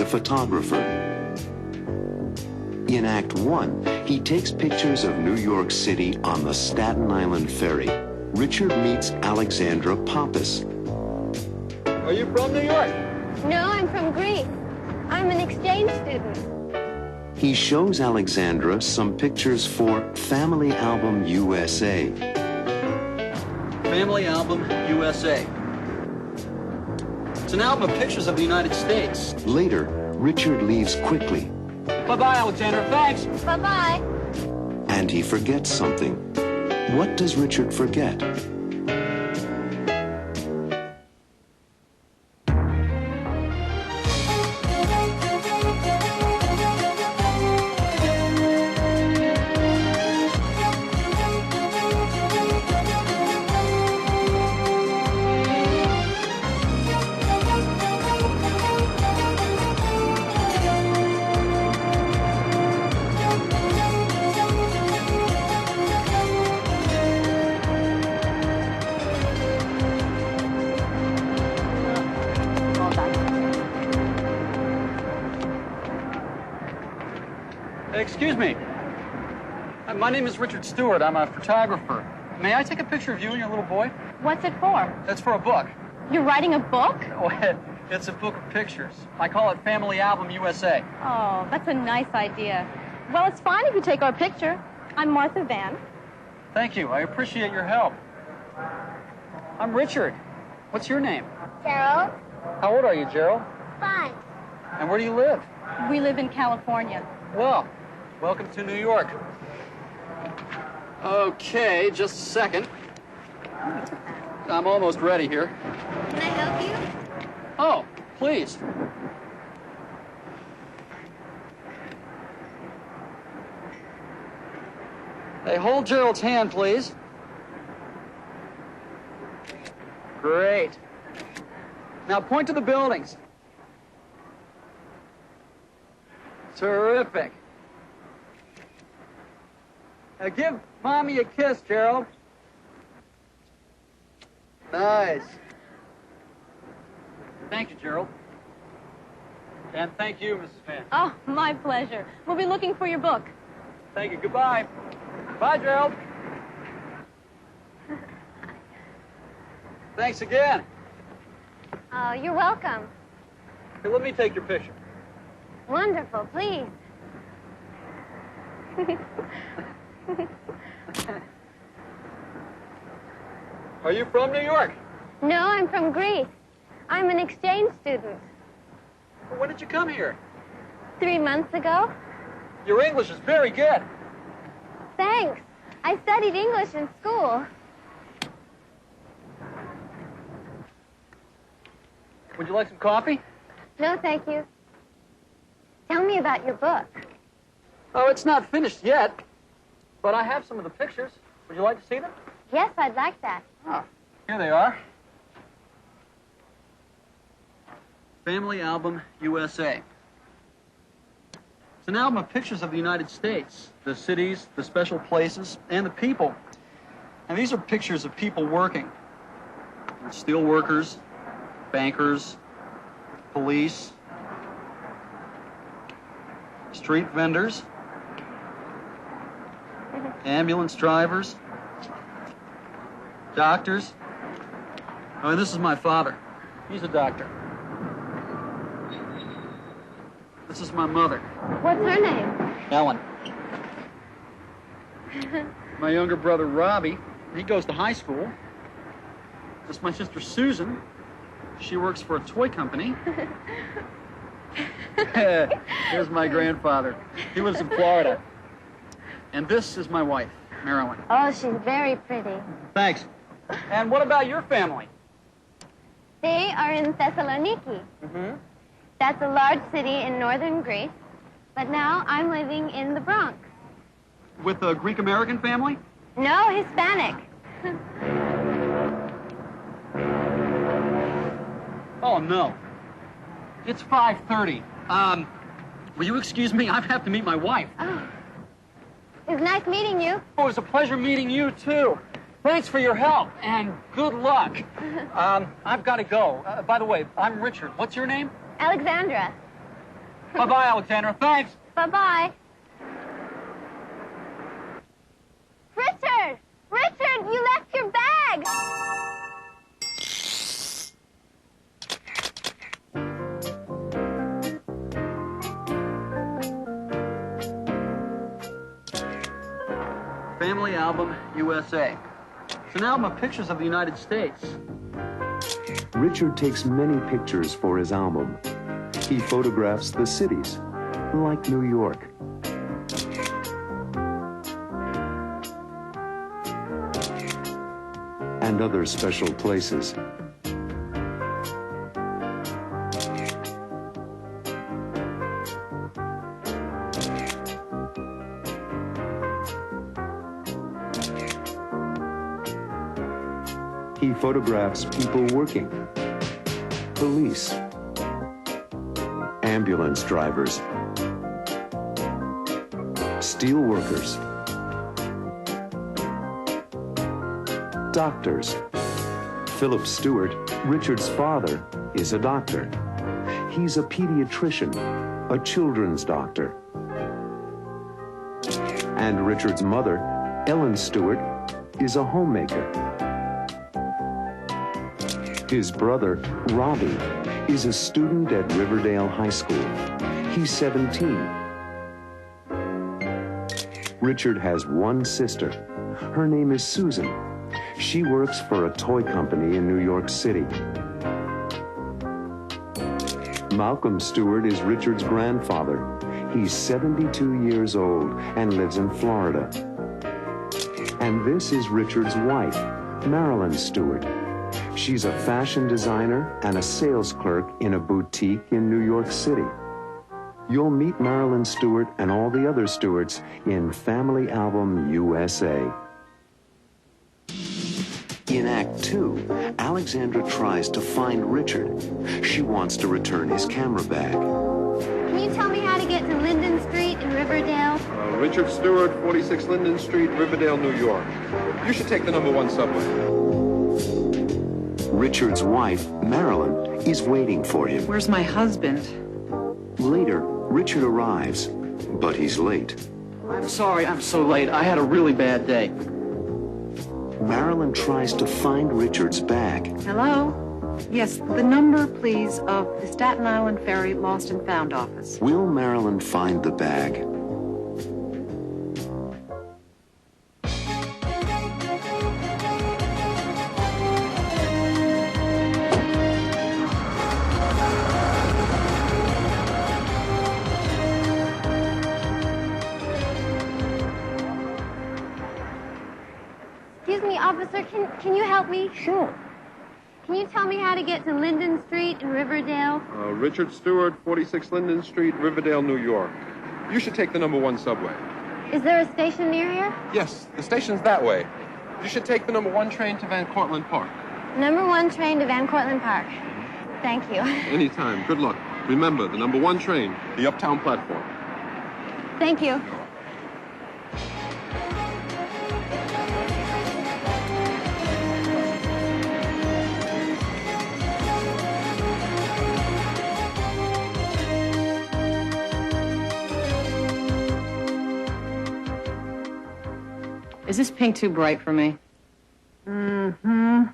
is a photographer. In Act 1, he takes pictures of New York City on the Staten Island ferry. Richard meets Alexandra Pappas. Are you from New York? No, I'm from Greece. I'm an exchange student. He shows Alexandra some pictures for Family Album USA. Family Album USA. It's an album of pictures of the United States. Later, Richard leaves quickly. Bye-bye, Alexandra. Thanks. Bye-bye. And he forgets something. What does Richard forget? Excuse me. My name is Richard Stewart. I'm a photographer. May I take a picture of you and your little boy? What's it for? That's for a book. You're writing a book? Oh, it's a book of pictures. I call it Family Album USA. Oh, that's a nice idea. Well, it's fine if you take our picture. I'm Martha Van. Thank you. I appreciate your help. I'm Richard. What's your name? Gerald. How old are you, Gerald? 5. And where do you live? We live in California. Well, welcome to New York. Okay, just a second. I'm almost ready here. Can I help you? Oh, please. Hey, hold Gerald's hand, please. Great. Now point to the buildings. Terrific. Now give Mommy a kiss, Gerald. Nice. Thank you, Gerald. And thank you, Mrs. Van. Oh, my pleasure. We'll be looking for your book. Thank you. Goodbye. Bye, Gerald. Thanks again. Oh, you're welcome. Here, let me take your picture. Wonderful, please. Are you from New York? No, I'm from Greece. I'm an exchange student. When did you come here? 3 months ago. Your English is very good. Thanks. I studied English in school. Would you like some coffee? No, thank you. Tell me about your book. Oh, it's not finished yet, but I have some of the pictures. Would you like to see them? Yes, I'd like that. Oh, here they are. Family Album USA. It's an album of pictures of the United States, the cities, the special places, and the people. And these are pictures of people working. Steel workers, bankers, police, street vendors, ambulance drivers, doctors. Oh, and this is my father. He's a doctor. This is my mother. What's her name? Ellen. My younger brother, Robbie, he goes to high school. This is my sister, Susan. She works for a toy company. Here's my grandfather. He lives in Florida. And this is my wife, Marilyn. Oh, she's very pretty. Thanks. And what about your family? They are in Thessaloniki. Mm-hmm. That's a large city in northern Greece. But now I'm living in the Bronx. With a Greek-American family? No, Hispanic. Oh, no. It's 5:30. Will you excuse me? I have to meet my wife. Oh. It was nice meeting you. Oh, it was a pleasure meeting you, too. Thanks for your help, and good luck. I've got to go. By the way, I'm Richard. What's your name? Alexandra. Bye-bye, Alexandra. Thanks. Bye-bye. Richard! Richard, you left your bag! Family Album, USA. It's an album of pictures of the United States. Richard takes many pictures for his album. He photographs the cities, like New York. And other special places. He photographs people working, police, ambulance drivers, steel workers, doctors. Philip Stewart, Richard's father, is a doctor. He's a pediatrician, a children's doctor. And Richard's mother, Ellen Stewart, is a homemaker. His brother, Robbie, is a student at Riverdale High School. He's 17. Richard has one sister. Her name is Susan. She works for a toy company in New York City. Malcolm Stewart is Richard's grandfather. He's 72 years old and lives in Florida. And this is Richard's wife, Marilyn Stewart. She's a fashion designer and a sales clerk in a boutique in New York City. You'll meet Marilyn Stewart and all the other Stewarts in Family Album USA. In Act 2, Alexandra tries to find Richard. She wants to return his camera bag. Can you tell me how to get to Linden Street in Riverdale? Richard Stewart, 46 Linden Street, Riverdale, New York. You should take the #1 subway. Richard's wife, Marilyn, is waiting for him. Where's my husband? Later, Richard arrives, but he's late. I'm sorry I'm so late. I had a really bad day. Marilyn tries to find Richard's bag. Hello? Yes, the number, please, of the Staten Island Ferry Lost and Found office. Will Marilyn find the bag? Excuse me, officer, can you help me? Sure. Can you tell me how to get to Linden Street in Riverdale? Richard Stewart, 46 Linden Street, Riverdale, New York. You should take the #1 subway. Is there a station near here? Yes, the station's that way. You should take the #1 train to Van Cortlandt Park. #1 train to Van Cortlandt Park. Thank you. Anytime. Good luck. Remember, the #1 train, the uptown platform. Thank you. Is this pink too bright for me? Mm-hmm.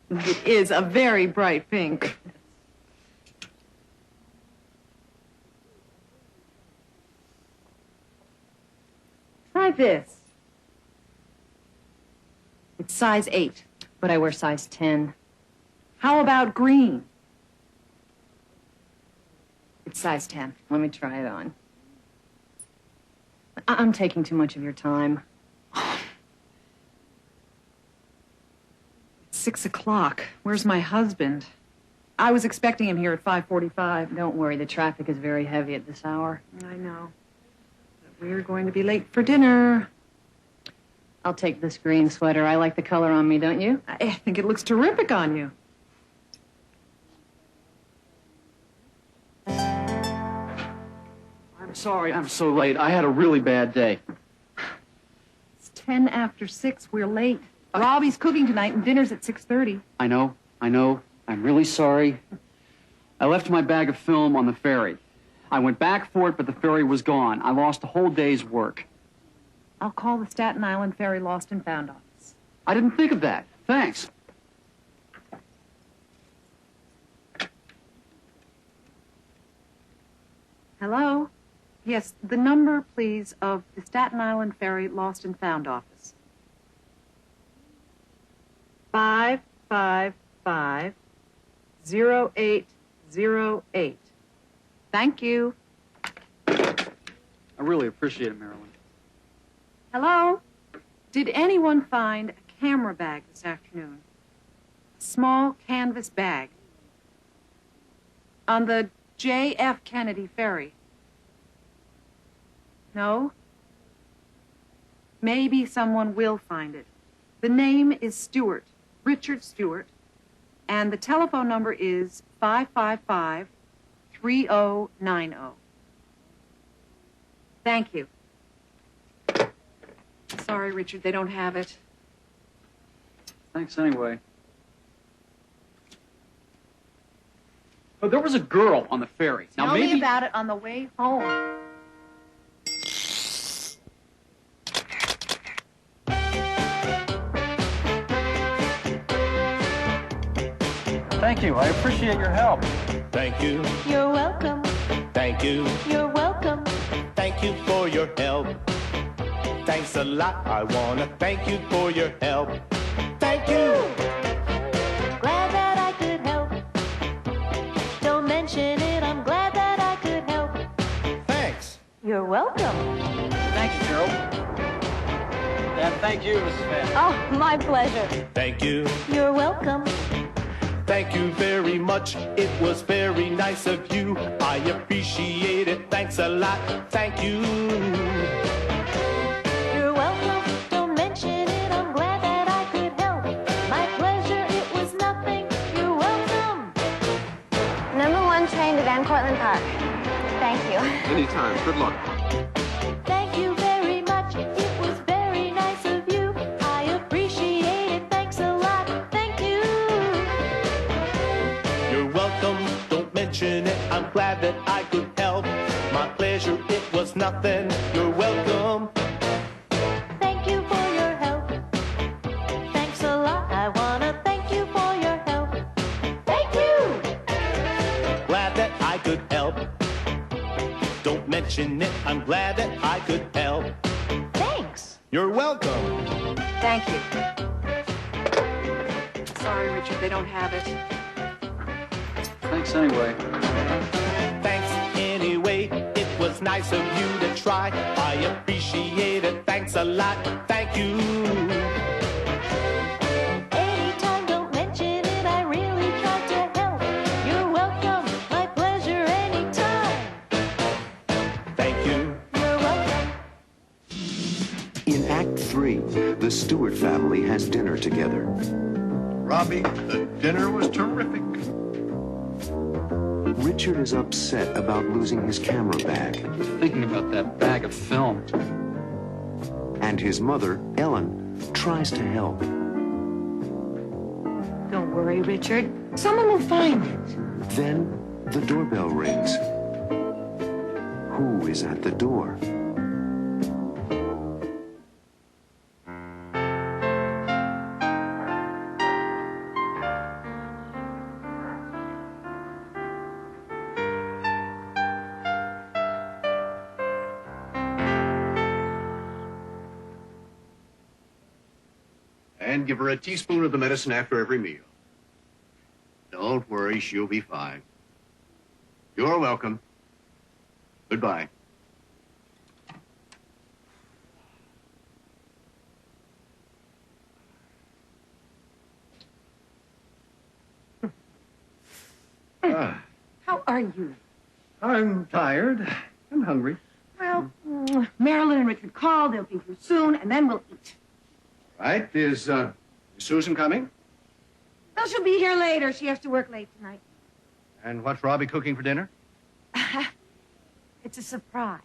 It is a very bright pink. Try this. It's size 8, but I wear size 10. How about green? It's size 10. Let me try it on. I'm taking too much of your time. 6 o'clock. Where's my husband? I was expecting him here at 5:45. Don't worry, the traffic is very heavy at this hour. I know. But we're going to be late for dinner. I'll take this green sweater. I like the color on me, don't you? I think it looks terrific on you. I'm sorry I'm so late. I had a really bad day. It's 10 after 6. We're late. Robbie's cooking tonight and dinner's at 6:30. I know. I'm really sorry. I left my bag of film on the ferry. I went back for it, but the ferry was gone. I lost a whole day's work. I'll call the Staten Island Ferry Lost and Found office. I didn't think of that. Thanks. Hello? Yes, the number, please, of the Staten Island Ferry Lost and Found office. 555-0808. Thank you. I really appreciate it, Marilyn. Hello? Did anyone find a camera bag this afternoon? A small canvas bag. On the J.F. Kennedy Ferry. No? Maybe someone will find it. The name is Stewart, Richard Stewart, and the telephone number is 555-3090. Thank you. Sorry, Richard, they don't have it. Thanks anyway. But there was a girl on the ferry. Now Tell maybe me about it on the way home. Thank you. I appreciate your help. Thank you, You're welcome. thank you, You're welcome. thank you for your help. Thanks a lot, I wanna thank you for your help. Thank you. Glad that I could help. Don't mention it, I'm glad that I could help. Thanks. You're welcome. Thank you, Gerald. And thank you, Mrs. Van. Oh, my pleasure. Thank you, You're welcome. thank you very much. It was very nice of you. I appreciate it. Thanks a lot. Thank you. You're welcome. Don't mention it, I'm glad that I could help. My pleasure, it was nothing. You're welcome. Number 1 train to Van Cortlandt Park. Thank you. Anytime. Good luck. Thank you very much. It was very nice of you. I appreciate it. Thanks a lot. Thank you. You're welcome. Don't mention it. I'm glad that I could help. My pleasure, it was nothing. You're welcome. Thank you for your help. Thanks a lot. I wanna thank you for your help. Thank you. Glad that I could help. Don't mention it. I'm glad that I could help. Thanks. You're welcome. Thank you. Sorry, Richard, they don't have it. Thanks anyway. Thanks anyway. It was nice of you to try. I appreciate it. Thanks a lot. Thank you. Anytime, don't mention it. I really tried to help. You're welcome. My pleasure anytime. Thank you. You're welcome. In Act 3, the Stewart family has dinner together. Robbie, the dinner was terrific. Richard is upset about losing his camera bag, Thinking about that bag of film. and his mother, Ellen, tries to help. Don't worry, Richard. Someone will find it. Then the doorbell rings. Who is at the door? And give her a teaspoon of the medicine after every meal. Don't worry, she'll be fine. You're welcome. Goodbye. How are you? I'm tired and hungry. Well, Marilyn and Richard called. They'll be here soon, and then we'll eat. Right? Is Susan coming? Well, she'll be here later. She has to work late tonight. And what's Robbie cooking for dinner? It's a surprise.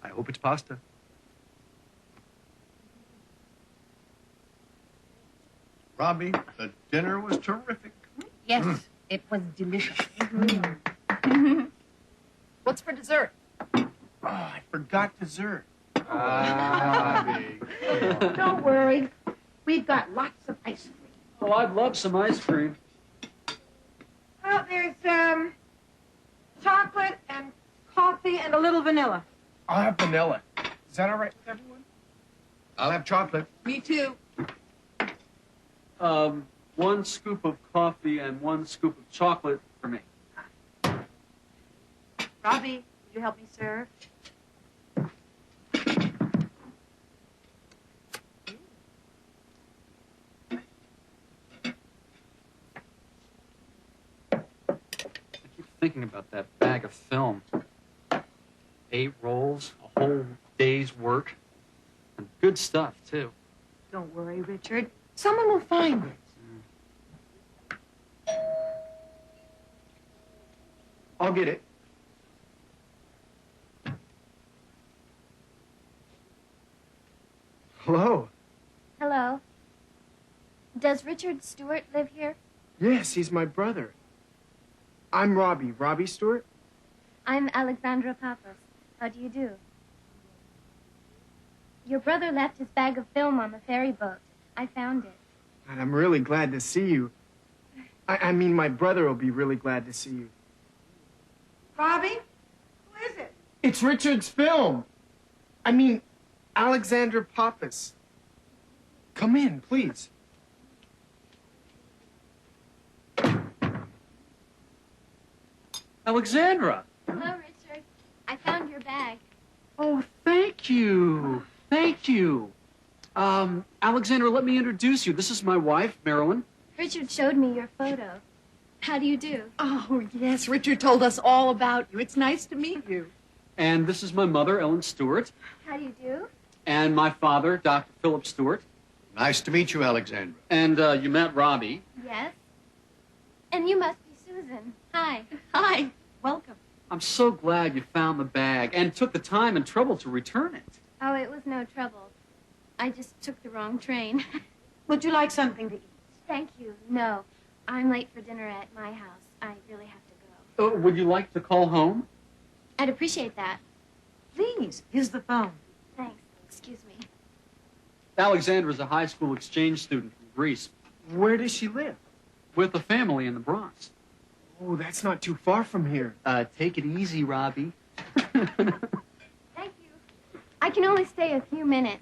I hope it's pasta. Robbie, the dinner was terrific. Yes, it was delicious. What's for dessert? Oh, I forgot dessert. Don't worry. We've got lots of ice cream. Oh, I'd love some ice cream. Well, there's chocolate and coffee and a little vanilla. I'll have vanilla. Is that all right with everyone? I'll have chocolate. Me too. 1 scoop of coffee and 1 scoop of chocolate for me. Robbie, would you help me serve? I keep thinking about that bag of film. 8 rolls, a whole day's work. And good stuff, too. Don't worry, Richard. Someone will find it. I'll get it. Hello. Hello. Does Richard Stewart live here? Yes, he's my brother. I'm Robbie. Robbie Stewart? I'm Alexandra Pappas. How do you do? Your brother left his bag of film on the ferry boat. I found it. And I'm really glad to see you. I mean, my brother will be really glad to see you. Robbie? Who is it? It's Richard's film. I mean, Alexandra Pappas. Come in, please. Alexandra! Hello, Richard. I found your bag. Oh, thank you. Thank you. Alexandra, let me introduce you. This is my wife, Marilyn. Richard showed me your photo. How do you do? Oh, yes. Richard told us all about you. It's nice to meet you. And this is my mother, Ellen Stewart. How do you do? And my father, Dr. Philip Stewart. Nice to meet you, Alexandra. And you met Robbie. Yes. And you must be Susan. Hi. Hi. Welcome. I'm so glad you found the bag and took the time and trouble to return it. Oh, it was no trouble. I just took the wrong train. Would you like something to eat? Thank you. No. I'm late for dinner at my house. I really have to go. Would you like to call home? I'd appreciate that. Please. Here's the phone. Thanks. Excuse me. Alexandra's a high school exchange student from Greece Where does she live? with a family in the Bronx. Oh, that's not too far from here. Take it easy, Robbie. Thank you. I can only stay a few minutes.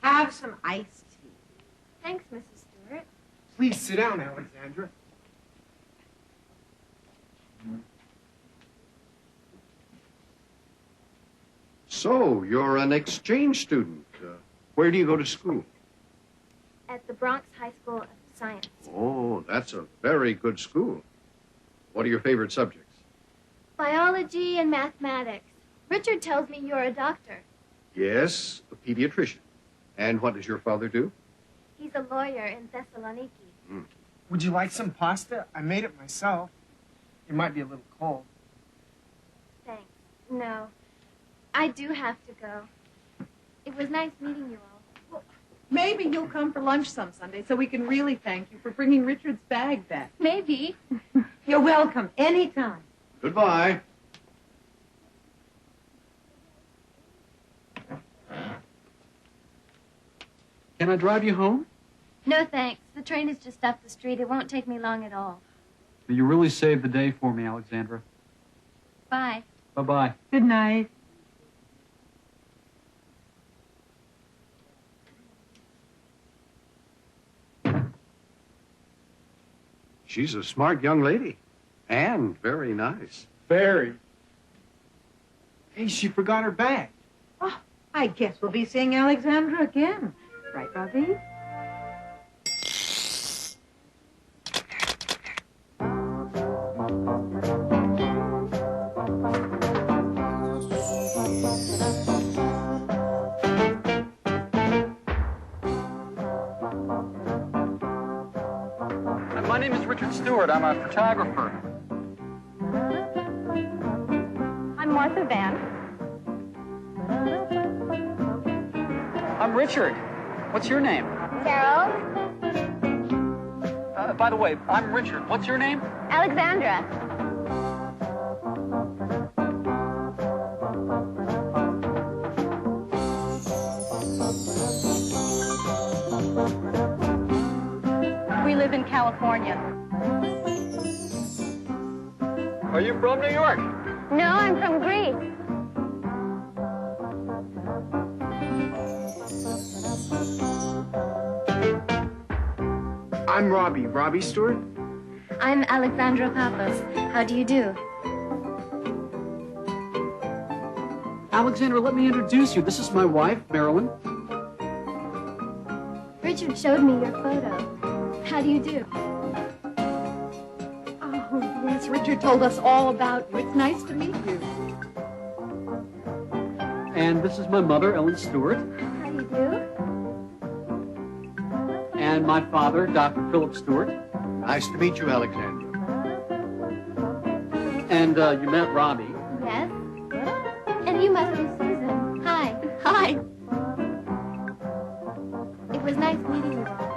Have some iced tea. Thanks, Mrs. Stewart. Please sit down, Alexandra. So, you're an exchange student. Where do you go to school? At the Bronx High School of Science. Oh, that's a very good school. What are your favorite subjects? Biology and mathematics. Richard tells me you're a doctor. Yes, a pediatrician. And what does your father do? He's a lawyer in Thessaloniki. Would you like some pasta? I made it myself. It might be a little cold. Thanks. No. I do have to go. It was nice meeting you all. Maybe you'll come for lunch some Sunday so we can really thank you for bringing Richard's bag back. Maybe. You're welcome. Anytime. Goodbye. Can I drive you home? No, thanks. The train is just up the street. It won't take me long at all. You really saved the day for me, Alexandra. Bye. Bye-bye. Good night. She's a smart young lady. And very nice. Very. Hey, she forgot her bag. Oh, I guess we'll be seeing Alexandra again. Right, Robbie? My name is Richard Stewart. I'm a photographer. I'm Martha Van. I'm Richard. What's your name? Carol. By the way, I'm Richard. What's your name? Alexandra. California. Are you from New York? No, I'm from Greece. I'm Robbie Stewart. I'm Alexandra Pappas. How do you do? Alexandra, let me introduce you. This is my wife, Marilyn. Richard showed me your photo. How do you do? Oh, yes, Richard told us all about you. It's nice to meet you. And this is my mother, Ellen Stewart. How do you do? And my father, Dr. Philip Stewart. Nice to meet you, Alexandra. And you met Robbie. Yes? And you must be Susan. Hi. Hi. It was nice meeting you all.